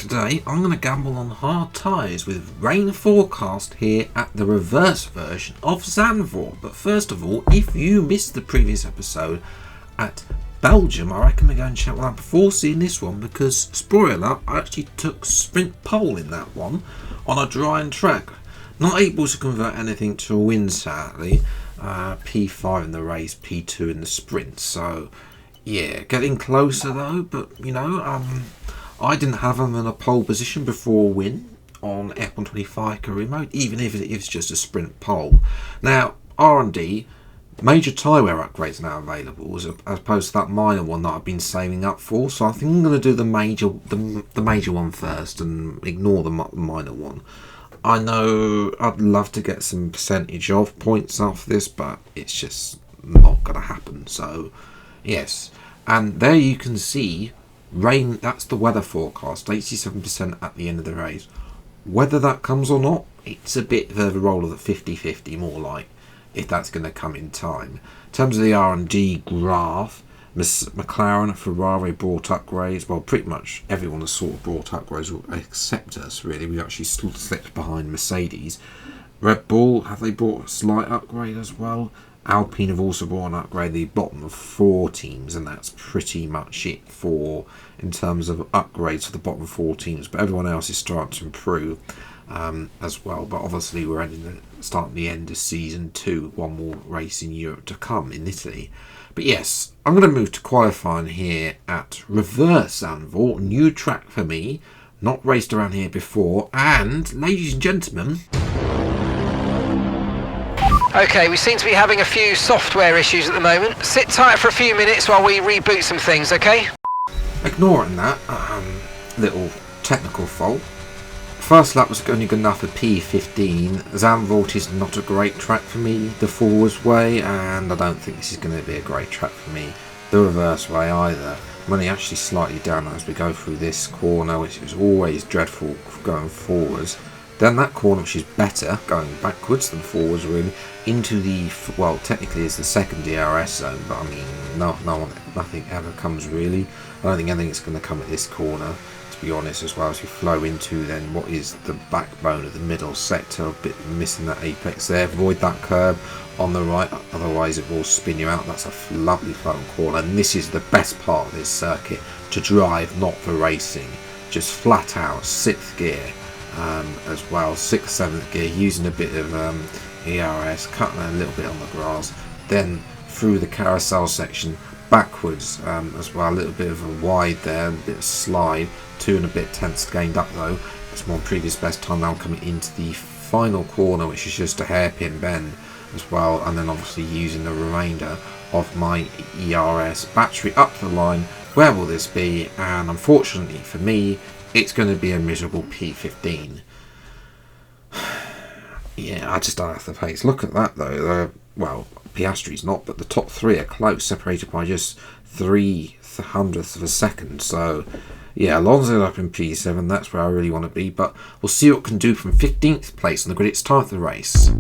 today I'm going to gamble on hard tyres with rain forecast here at the reverse version of Zandvoort. But first of all, if you missed the previous episode at Belgium, I reckon we go and check one out before seeing this one, because spoiler, I actually took sprint pole in that one on a drying track. Not able to convert anything to a win, sadly. P5 in the race, P2 in the sprint. So yeah, getting closer though. But you know, I didn't have him in a pole position before win on F125 career mode, even if it is just a sprint pole. Now, R&D, major tyre wear upgrades now available, as opposed to that minor one that I've been saving up for. So I think I'm going to do the major one first and ignore the minor one. I know I'd love to get some percentage of points off this, but it's just not going to happen. So yes, and there you can see rain. That's the weather forecast, 87% at the end of the race. Whether that comes or not, it's a bit of a roll of the 50-50 more like, if that's going to come in time. In terms of the R&D graph, McLaren, Ferrari brought upgrades. Well, pretty much everyone has sort of brought upgrades except us, really. We actually slipped behind Mercedes. Red Bull, have they brought a slight upgrade as well? Alpine have also brought an upgrade, the bottom of 4 teams, and that's pretty much it for in terms of upgrades for the bottom 4 teams. But everyone else is starting to improve as well. But obviously we're starting the end of season 2, one more race in Europe to come in Italy. But yes, I'm going to move to qualifying here at Reverse Zandvoort, new track for me, not raced around here before, and ladies and gentlemen, okay, we seem to be having a few software issues at the moment. Sit tight for a few minutes while we reboot some things, okay? Ignoring that little technical fault, first lap was only good enough for P15. Zandvoort is not a great track for me the forwards way, and I don't think this is going to be a great track for me the reverse way either. I'm only actually slightly down as we go through this corner, which is always dreadful going forwards. Then that corner, which is better going backwards than forwards, really, into the, well, technically it's the second DRS zone, but I mean, nothing ever comes really. I don't think anything's going to come at this corner, to be honest, as well as we flow into then what is the backbone of the middle sector. A bit missing that apex there. Avoid that curb on the right, otherwise it will spin you out. That's a lovely flowing corner, and this is the best part of this circuit to drive, not for racing. Just flat out 6th gear. As well, 6th, 7th gear, using a bit of ERS, cutting a little bit on the grass, then through the carousel section, backwards as well, a little bit of a wide there, a bit of slide, 2 and a bit tenths gained up though. That's my previous best time now, coming into the final corner, which is just a hairpin bend as well, and then obviously using the remainder of my ERS battery up the line. Where will this be? And unfortunately for me, it's going to be a miserable P15. Yeah, I just don't have the pace. Look at that though. Well, Piastri's not, but the top 3 are close, separated by just 0.03 of a second. So yeah, Alonso up in P7. That's where I really want to be. But we'll see what we can do from 15th place on the grid. It's time for the race.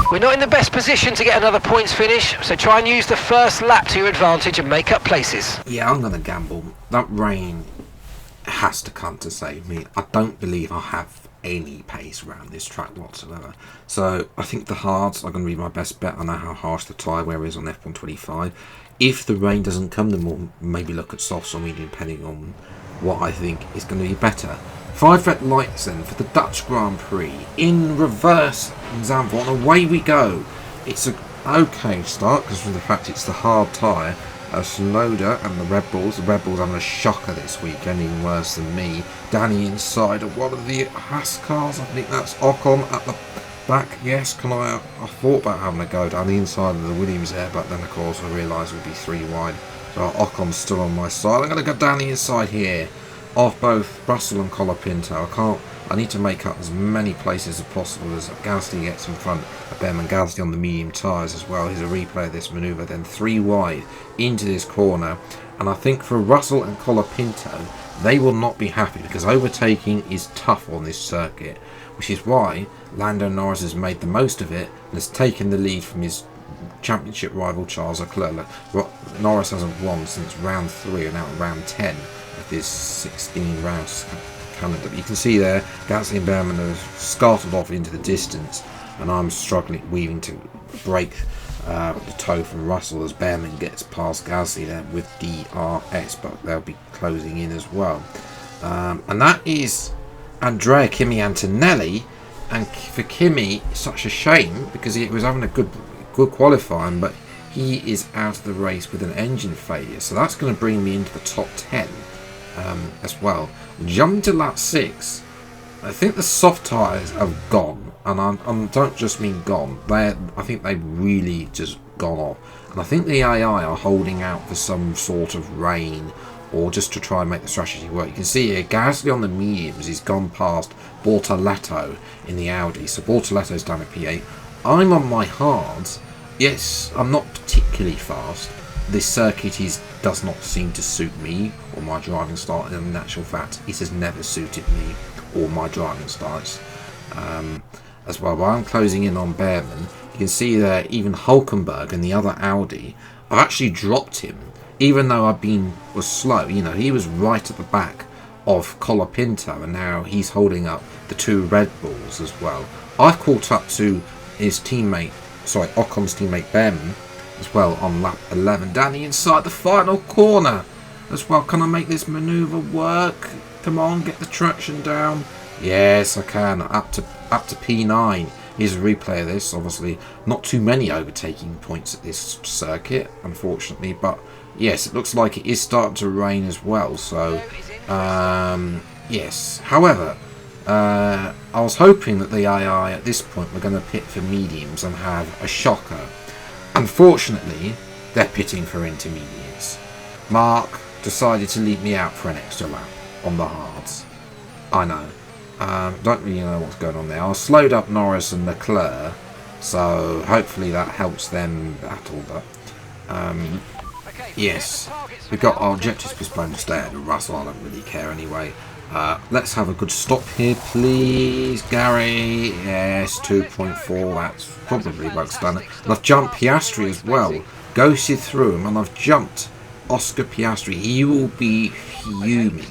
We're not in the best position to get another points finish, so try and use the first lap to your advantage and make up places. Yeah, I'm going to gamble. That rain has to come to save me. I don't believe I have any pace around this track whatsoever. So I think the hards are going to be my best bet. I know how harsh the tyre wear is on F125. If the rain doesn't come, then we'll maybe look at softs or medium, depending on what I think is going to be better. 5 red lights then for the Dutch Grand Prix in reverse in Zandvoort, and away we go. It's a okay start because of the fact it's the hard tyre. Snowder and the Red Bulls having a shocker this weekend, even worse than me. Danny inside of one of the Haas cars, I think that's Ocon at the back. Yes, I thought about having a go down the inside of the Williams there, but then of course I realised it would be 3 wide. So Ocon's still on my side. I'm going to go down the inside here, off both Russell and Colapinto. I need to make up as many places as possible as Gasly gets in front of Behrman. Gasly on the medium tyres as well. Here's a replay of this manoeuvre, then 3 wide into this corner. And I think for Russell and Colapinto, they will not be happy because overtaking is tough on this circuit, which is why Lando Norris has made the most of it and has taken the lead from his championship rival Charles Leclerc. Norris hasn't won since round 3 and now round 10 of this 16 rounds calendar. But you can see there, Gasly and Behrman have scarted off into the distance, and I'm struggling, weaving to break the toe from Russell as Behrman gets past Gasly there with DRS, but they'll be closing in as well. And that is Andrea Kimi Antonelli, and for Kimi, it's such a shame because he was having a good qualifying, but he is out of the race with an engine failure, so that's going to bring me into the top 10 as well. Jumping to lap 6, I think the soft tyres have gone, and I don't just mean gone. I think they've really just gone off, and I think the AI are holding out for some sort of rain or just to try and make the strategy work. You can see here Gasly on the mediums, he's gone past Bortoleto in the Audi, so Bortoletto's down at P8. I'm on my hards. Yes, I'm not particularly fast. This circuit does not seem to suit me or my driving style, and in actual fact it has never suited me or my driving styles as well. But I'm closing in on Behrman. You can see there even Hulkenberg and the other Audi, I've actually dropped him even though was slow. You know, he was right at the back of Colapinto, and now he's holding up the 2 Red Bulls as well. I've caught up to his teammate, Ocon's teammate Behrman as well on lap 11. Danny inside the final corner as well. Can I make this manoeuvre work? Come on, get the traction down. Yes, I can. Up to P9. Here's a replay of this. Obviously, not too many overtaking points at this circuit, unfortunately. But yes, it looks like it is starting to rain as well. So, yes. However, I was hoping that the AI at this point were going to pit for mediums and have a shocker. Unfortunately, they're pitting for intermediates. Mark decided to leave me out for an extra lap on the hards. I know. Don't really know what's going on there. I slowed up Norris and Leclerc, so hopefully that helps them battle. But yes, we've got our objectives postponed to stay at the Russell. I don't really care anyway. Let's have a good stop here, please, Gary. Yes, 2.4. That's probably works done. And I've jumped Piastri as well. Ghosted through him, and I've jumped Oscar Piastri. He will be fuming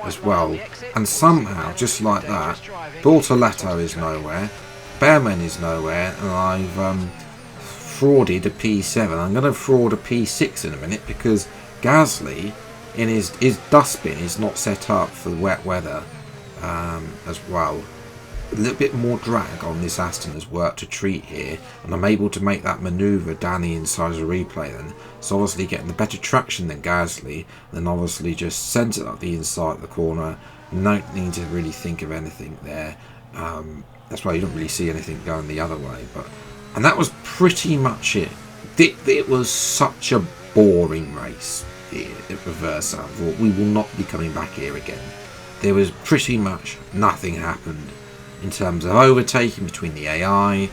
as well. And somehow, just like that, Bortoleto is nowhere, Behrman is nowhere, and I've frauded a P7. I'm going to fraud a P6 in a minute because Gasly in his dustbin is not set up for wet weather as well. A little bit more drag on this Aston has worked a treat here, and I'm able to make that manoeuvre Danny inside as a replay then. So obviously getting the better traction than Gasly, then obviously just sent it up the inside of the corner. No need to really think of anything there. That's why you don't really see anything going the other way. And that was pretty much it. It was such a boring race here at Reverse. I thought we will not be coming back here again. There was pretty much nothing happened in terms of overtaking between the AI.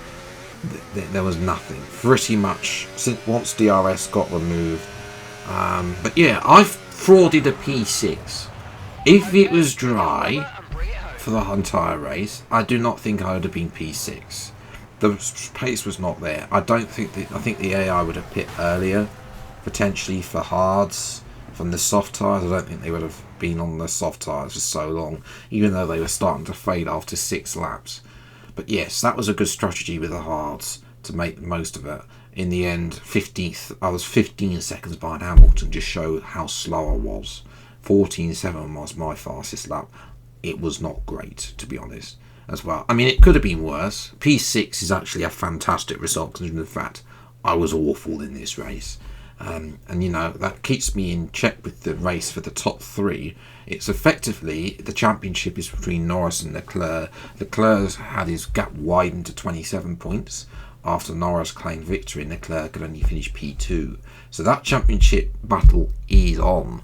There was nothing pretty much since once DRS got removed. But yeah, I've frauded a P6. If it was dry for the entire race, I do not think I would have been P6. The pace was not there. I think the AI would have pit earlier, potentially for hards from the soft tyres. I don't think they would have been on the soft tyres for so long, even though they were starting to fade after 6 laps. But yes, that was a good strategy with the hards to make the most of it. In the end, 15th, I was 15 seconds behind Hamilton, just showed how slow I was. 14.7 was my fastest lap. it was not great, to be honest, as well. I mean, it could have been worse. P6 is actually a fantastic result, considering the fact I was awful in this race. And, you know, that keeps me in check with the race for the top three. It's effectively, the championship is between Norris and Leclerc. Leclerc had his gap widened to 27 points. After Norris claimed victory, Leclerc could only finish P2. So that championship battle is on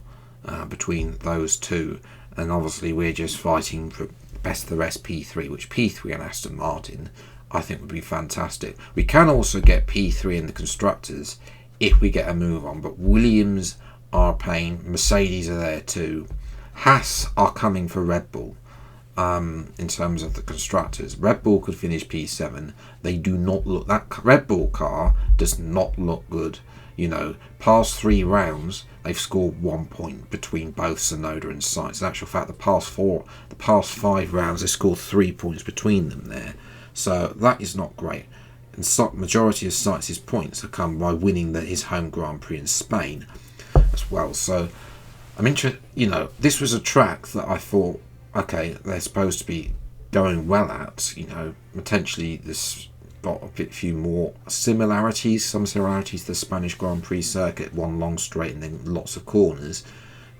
between those two. And obviously we're just fighting for best of the rest P3, which P3 and Aston Martin I think would be fantastic. We can also get P3 in the constructors if we get a move on, but Williams are paying, Mercedes are there too. Haas are coming for Red Bull in terms of the constructors. Red Bull could finish P7. They do not look, that Red Bull car does not look good. You know, past 3 rounds, they've scored 1 point between both Tsunoda and Sainz. In actual fact, the past 5 rounds, they scored 3 points between them there. So that is not great. And majority of Sainz's points have come by winning his home Grand Prix in Spain as well. So I'm interested, you know, this was a track that I thought, okay, they're supposed to be going well at, you know, potentially this got a few more similarities, some similarities to the Spanish Grand Prix circuit, one long straight and then lots of corners.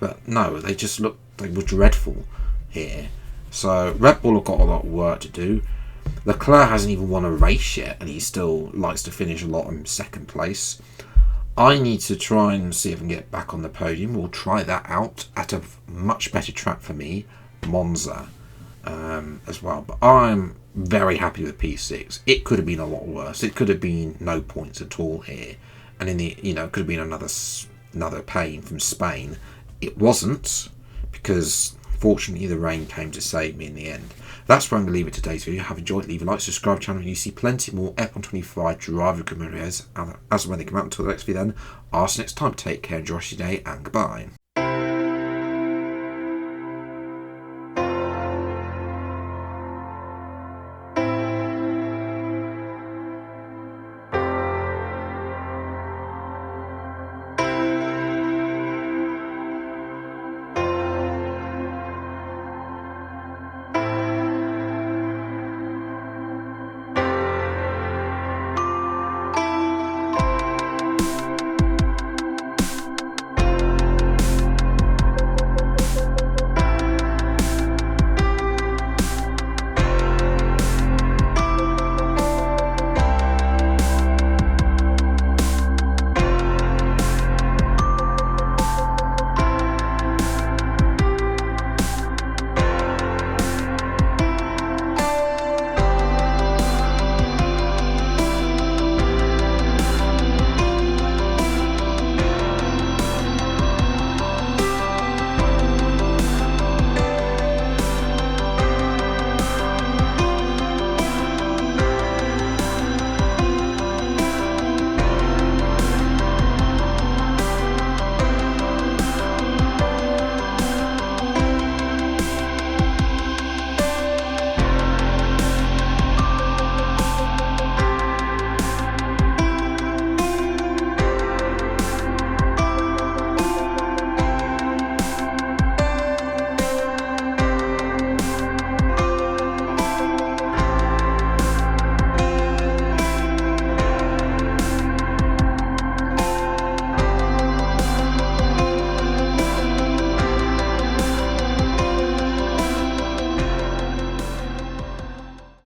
But no, they just looked, they were dreadful here. So Red Bull have got a lot of work to do. Leclerc hasn't even won a race yet, and he still likes to finish a lot in second place. I need to try and see if I can get back on the podium. We'll try that out at a much better track for me, Monza, as well. But I'm very happy with P6. It could have been a lot worse. It could have been no points at all here, and in the, you know, it could have been another pain from Spain. It wasn't, because fortunately the rain came to save me in the end. That's where I'm going to leave it today's video. Have enjoyed, leave a like, subscribe to the channel, and you see plenty more F125 driver careers as and when they come out. Until the next video then, I'll see you next time. Take care, enjoy your day, and goodbye.